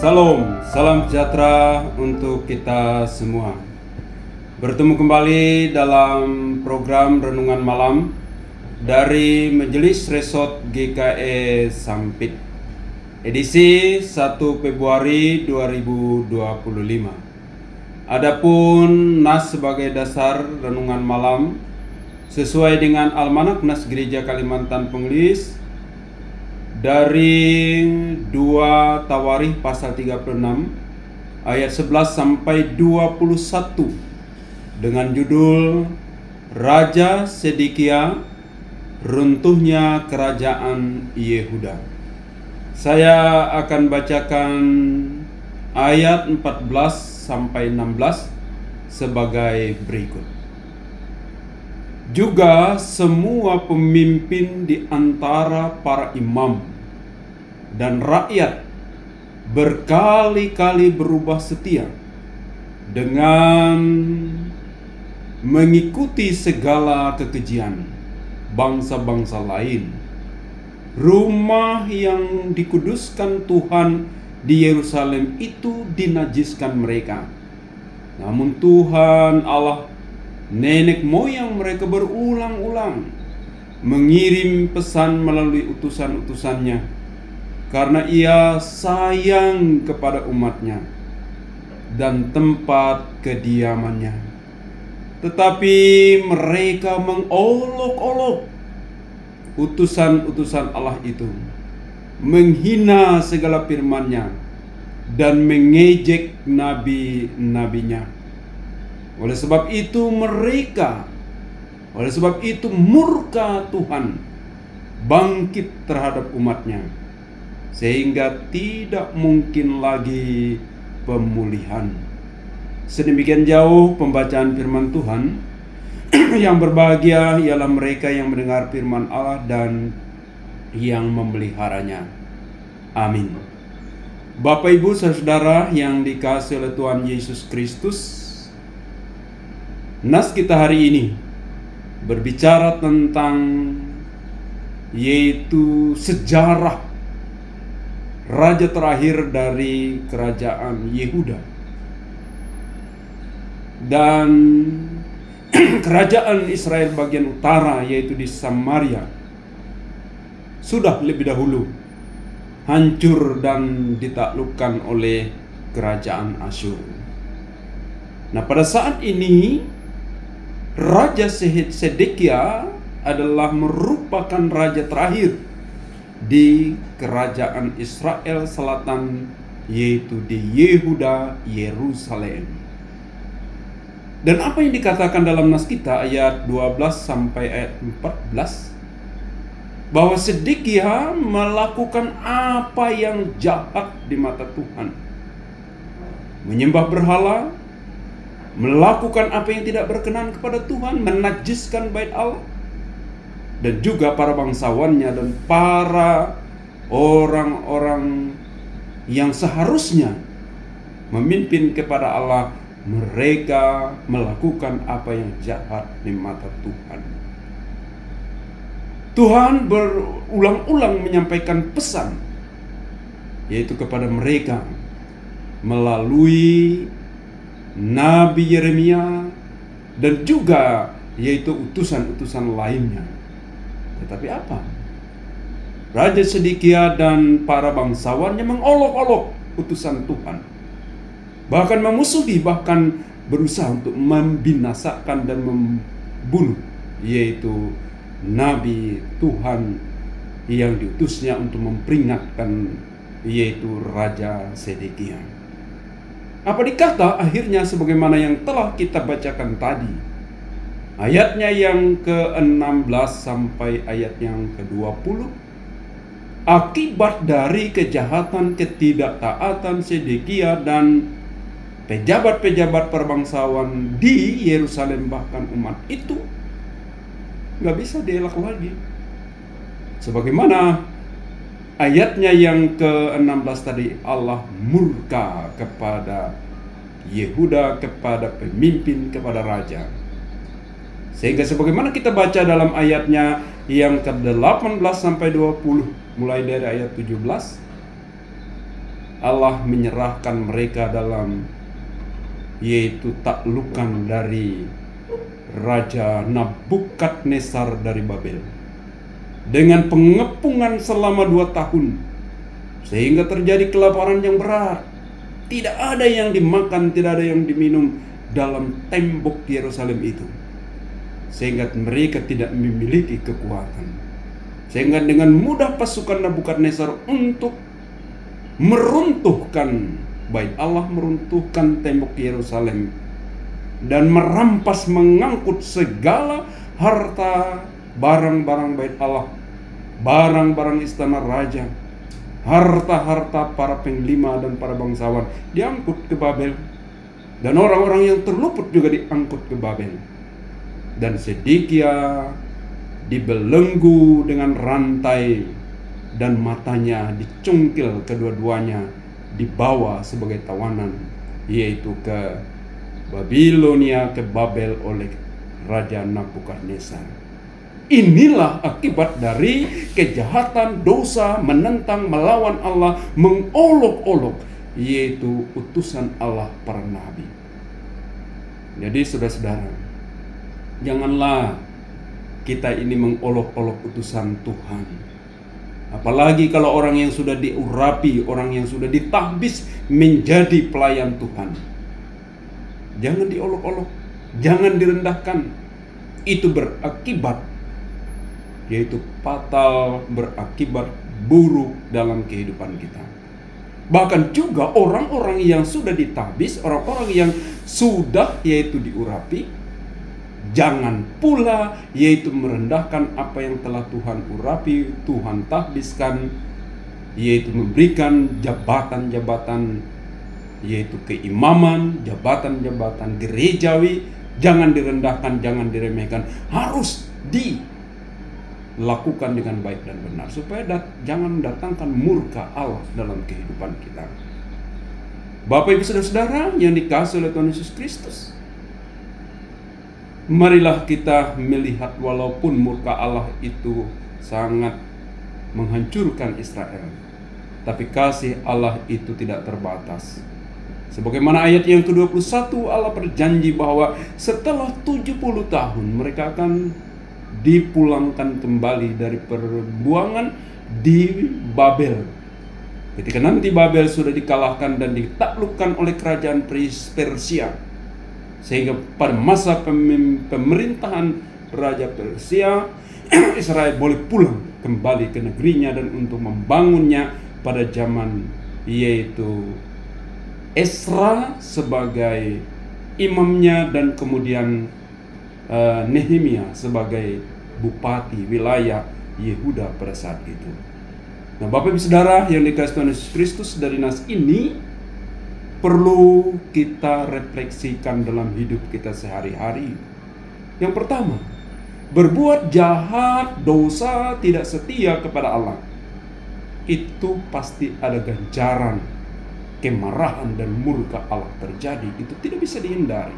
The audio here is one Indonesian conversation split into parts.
Salam, salam sejahtera untuk kita semua. Bertemu kembali dalam program Renungan Malam dari Majelis Resort GKE Sampit, edisi 1 Februari 2025. Adapun nas sebagai dasar renungan malam sesuai dengan Almanak Nas Gereja Kalimantan Pengelis dari 2 Tawarikh pasal 36 ayat 11 sampai 21 dengan judul Raja Sedekia, runtuhnya kerajaan Yehuda. Saya akan bacakan ayat 14 sampai 16 sebagai berikut. Juga semua pemimpin di antara para imam dan rakyat berkali-kali berubah setia dengan mengikuti segala kekejian bangsa-bangsa lain. Rumah yang dikuduskan Tuhan di Yerusalem itu dinajiskan mereka. Namun Tuhan Allah nenek moyang mereka berulang-ulang mengirim pesan melalui utusan-utusannya, karena ia sayang kepada umatnya dan tempat kediamannya. Tetapi mereka mengolok-olok utusan-utusan Allah itu, menghina segala firman-Nya dan mengejek nabi-nabinya. Oleh sebab itu murka Tuhan bangkit terhadap umatnya, sehingga tidak mungkin lagi pemulihan. Sedemikian jauh pembacaan firman Tuhan. Yang berbahagia ialah mereka yang mendengar firman Allah dan yang memeliharanya. Amin. Bapak, Ibu, Saudara yang dikasihi oleh Tuhan Yesus Kristus, nas kita hari ini berbicara tentang yaitu sejarah raja terakhir dari kerajaan Yehuda dan kerajaan Israel bagian utara, yaitu di Samaria, sudah lebih dahulu hancur dan ditaklukkan oleh kerajaan Asyur. Nah, pada saat ini Raja Sedekia adalah merupakan raja terakhir di kerajaan Israel Selatan, yaitu di Yehuda, Yerusalem. Dan apa yang dikatakan dalam nas kita ayat 12 sampai ayat 14, bahwa Sedekia melakukan apa yang jahat di mata Tuhan, menyembah berhala, melakukan apa yang tidak berkenan kepada Tuhan, menajiskan bait Allah, dan juga para bangsawannya dan para orang-orang yang seharusnya memimpin kepada Allah. Mereka melakukan apa yang jahat di mata Tuhan. Tuhan berulang-ulang menyampaikan pesan, yaitu kepada mereka melalui Nabi Yeremia dan juga yaitu utusan-utusan lainnya. Tetapi apa? Raja Sedekia dan para bangsawannya mengolok-olok utusan Tuhan, bahkan memusuhi, bahkan berusaha untuk membinasakan dan membunuh yaitu Nabi Tuhan yang diutusnya untuk memperingatkan yaitu Raja Sedekia. Apa dikata akhirnya sebagaimana yang telah kita bacakan tadi, ayatnya yang ke-16 sampai ayat yang ke-20. Akibat dari kejahatan ketidaktaatan Sedekia dan pejabat-pejabat perbangsawan di Yerusalem, bahkan umat itu nggak bisa dielak lagi. Sebagaimana ayatnya yang ke-16 tadi, Allah murka kepada Yehuda, kepada pemimpin, kepada raja. Sehingga sebagaimana kita baca dalam ayatnya yang ke-18 sampai 20, mulai dari ayat 17, Allah menyerahkan mereka dalam yaitu taklukan dari Raja Nabukadnezar dari Babel dengan pengepungan selama 2 tahun, sehingga terjadi kelaparan yang berat. Tidak ada yang dimakan, tidak ada yang diminum dalam tembok Yerusalem itu, sehingga mereka tidak memiliki kekuatan. Sehingga dengan mudah pasukan Nabukadnezar untuk meruntuhkan bait Allah, meruntuhkan tembok Yerusalem, dan merampas, mengangkut segala harta, barang-barang bait Allah, barang-barang istana raja, harta-harta para penglima dan para bangsawan diangkut ke Babel. Dan orang-orang yang terluput juga diangkut ke Babel. Dan Zedekia dibelenggu dengan rantai, dan matanya dicungkil kedua-duanya, dibawa sebagai tawanan, yaitu ke Babilonia, ke Babel oleh Raja Nabukadnezar. Inilah akibat dari kejahatan, dosa, menentang, melawan Allah, mengolok-olok, yaitu utusan Allah, para nabi. Jadi saudara-saudara, janganlah kita ini mengolok-olok utusan Tuhan. Apalagi kalau orang yang sudah diurapi, orang yang sudah ditahbis menjadi pelayan Tuhan. Jangan diolok-olok, jangan direndahkan. Itu berakibat, yaitu fatal, berakibat buruk dalam kehidupan kita. Bahkan juga orang-orang yang sudah ditahbis, orang-orang yang sudah yaitu diurapi, jangan pula yaitu merendahkan apa yang telah Tuhan urapi, Tuhan tahbiskan, yaitu memberikan jabatan-jabatan, yaitu keimaman, jabatan-jabatan gerejawi. Jangan direndahkan, jangan diremehkan, harus dilakukan dengan baik dan benar, supaya jangan mendatangkan murka Allah dalam kehidupan kita. Bapak Ibu saudara-saudara yang dikasihi oleh Tuhan Yesus Kristus, marilah kita melihat walaupun murka Allah itu sangat menghancurkan Israel, tapi kasih Allah itu tidak terbatas. Sebagaimana ayat yang ke-21, Allah berjanji bahwa setelah 70 tahun mereka akan dipulangkan kembali dari perbuangan di Babel. Ketika nanti Babel sudah dikalahkan dan ditaklukkan oleh kerajaan Persia, sehingga pada masa pemerintahan Raja Persia, Israel boleh pulang kembali ke negerinya dan untuk membangunnya pada zaman yaitu Esra sebagai imamnya, dan kemudian Nehemia sebagai bupati wilayah Yehuda pada saat itu. Nah, Bapak Ibu Saudara yang dikasihi Tuhan Yesus Kristus, dari nas ini perlu kita refleksikan dalam hidup kita sehari-hari. Yang pertama, berbuat jahat, dosa, tidak setia kepada Allah, itu pasti ada ganjaran kemarahan dan murka Allah terjadi. Itu tidak bisa dihindari.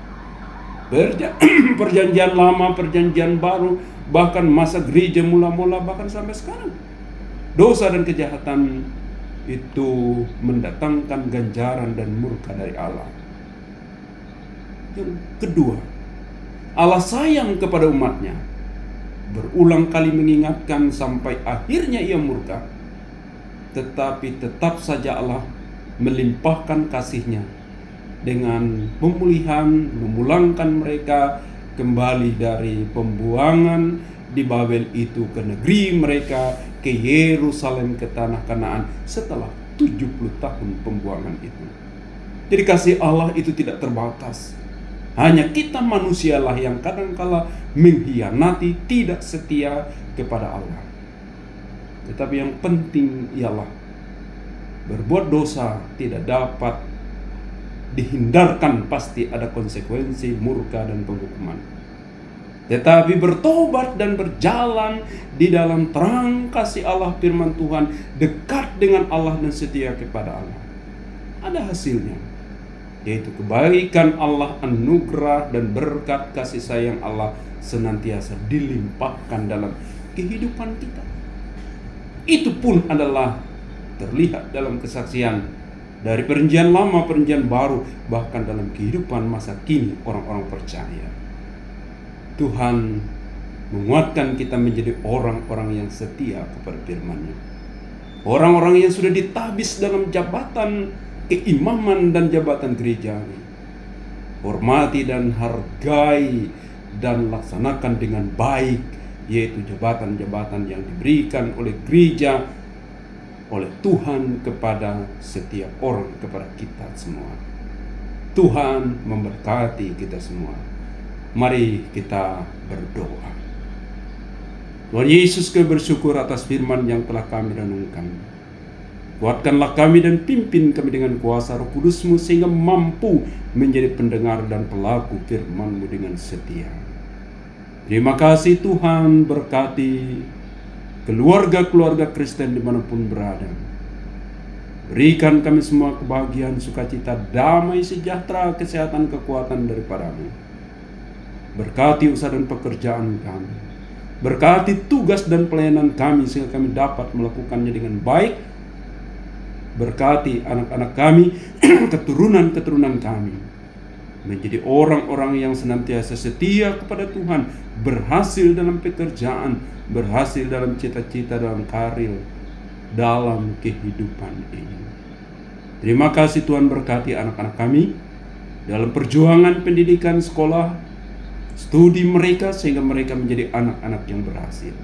Perjanjian lama, perjanjian baru, bahkan masa gereja mula-mula, bahkan sampai sekarang, dosa dan kejahatan itu mendatangkan ganjaran dan murka dari Allah. Yang kedua, Allah sayang kepada umatnya, berulang kali mengingatkan sampai akhirnya ia murka, tetapi tetap saja Allah melimpahkan kasih-Nya dengan pemulihan, memulangkan mereka kembali dari pembuangan di Babel itu ke negeri mereka, ke Yerusalem, ke tanah Kanaan setelah 70 tahun pembuangan itu. Jadi kasih Allah itu tidak terbatas. Hanya kita manusialah yang kadangkala mengkhianati, tidak setia kepada Allah. Tetapi yang penting ialah berbuat dosa tidak dapat dihindarkan, pasti ada konsekuensi murka dan penghukuman. Tetapi bertobat dan berjalan di dalam terang kasih Allah, firman Tuhan, dekat dengan Allah dan setia kepada Allah, ada hasilnya, yaitu kebaikan Allah, anugerah dan berkat kasih sayang Allah senantiasa dilimpahkan dalam kehidupan kita. Itu pun adalah terlihat dalam kesaksian dari perjanjian lama, perjanjian baru, bahkan dalam kehidupan masa kini orang-orang percaya. Tuhan menguatkan kita menjadi orang-orang yang setia kepada firman-Nya. Orang-orang yang sudah ditabis dalam jabatan keimaman dan jabatan gerejawi. Hormati dan hargai dan laksanakan dengan baik, yaitu jabatan-jabatan yang diberikan oleh gereja, oleh Tuhan kepada setiap orang, kepada kita semua. Tuhan memberkati kita semua. Mari kita berdoa. Tuhan Yesus, kami bersyukur atas firman yang telah kami renungkan. Kuatkanlah kami dan pimpin kami dengan kuasa Roh Kudus-Mu sehingga mampu menjadi pendengar dan pelaku firman-Mu dengan setia. Terima kasih Tuhan, berkati keluarga-keluarga Kristen dimanapun berada. Berikan kami semua kebahagiaan, sukacita, damai, sejahtera, kesehatan, kekuatan daripada-Mu. Berkati usaha dan pekerjaan kami. Berkati tugas dan pelayanan kami sehingga kami dapat melakukannya dengan baik. Berkati anak-anak kami, keturunan-keturunan kami, menjadi orang-orang yang senantiasa setia kepada Tuhan, berhasil dalam pekerjaan, berhasil dalam cita-cita, dalam karir, dalam kehidupan ini. Terima kasih Tuhan, berkati anak-anak kami dalam perjuangan pendidikan, sekolah, studi mereka sehingga mereka menjadi anak-anak yang berhasil.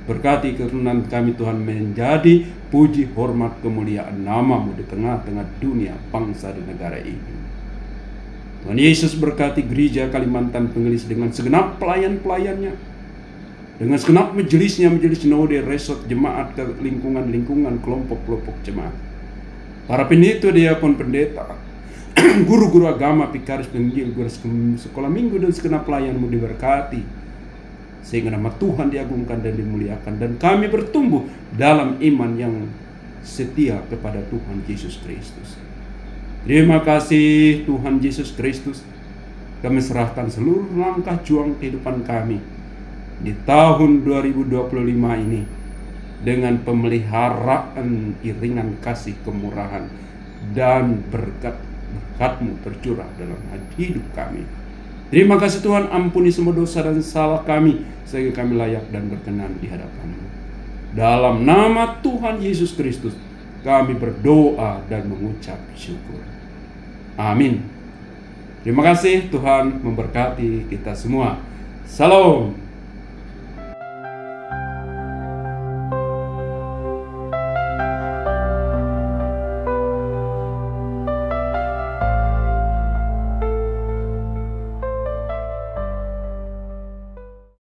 Berkati keturunan kami Tuhan, menjadi puji, hormat, kemuliaan nama-Mu di tengah-tengah dunia, bangsa dan negara ini. Tuhan Yesus berkati gereja Kalimantan Pengelis dengan segenap pelayan-pelayannya, dengan segenap majelisnya, majelis sinode, resort, jemaat, lingkungan-lingkungan, kelompok-kelompok jemaat, para pendeta, diakon, pendeta, guru-guru agama, pikaris, penginjil, guru sekolah minggu, dan segenap pelayan-Mu diberkati, sehingga nama Tuhan diagungkan dan dimuliakan, dan kami bertumbuh dalam iman yang setia kepada Tuhan Yesus Kristus. Terima kasih Tuhan Yesus Kristus. Kami serahkan seluruh langkah juang kehidupan kami di tahun 2025 ini dengan pemeliharaan iringan kasih, kemurahan, dan berkat-Mu tercurah dalam hidup kami. Terima kasih Tuhan, ampuni semua dosa dan salah kami sehingga kami layak dan berkenan di hadapan-Mu. Dalam nama Tuhan Yesus Kristus kami berdoa dan mengucap syukur. Amin. Terima kasih, Tuhan memberkati kita semua. Salam.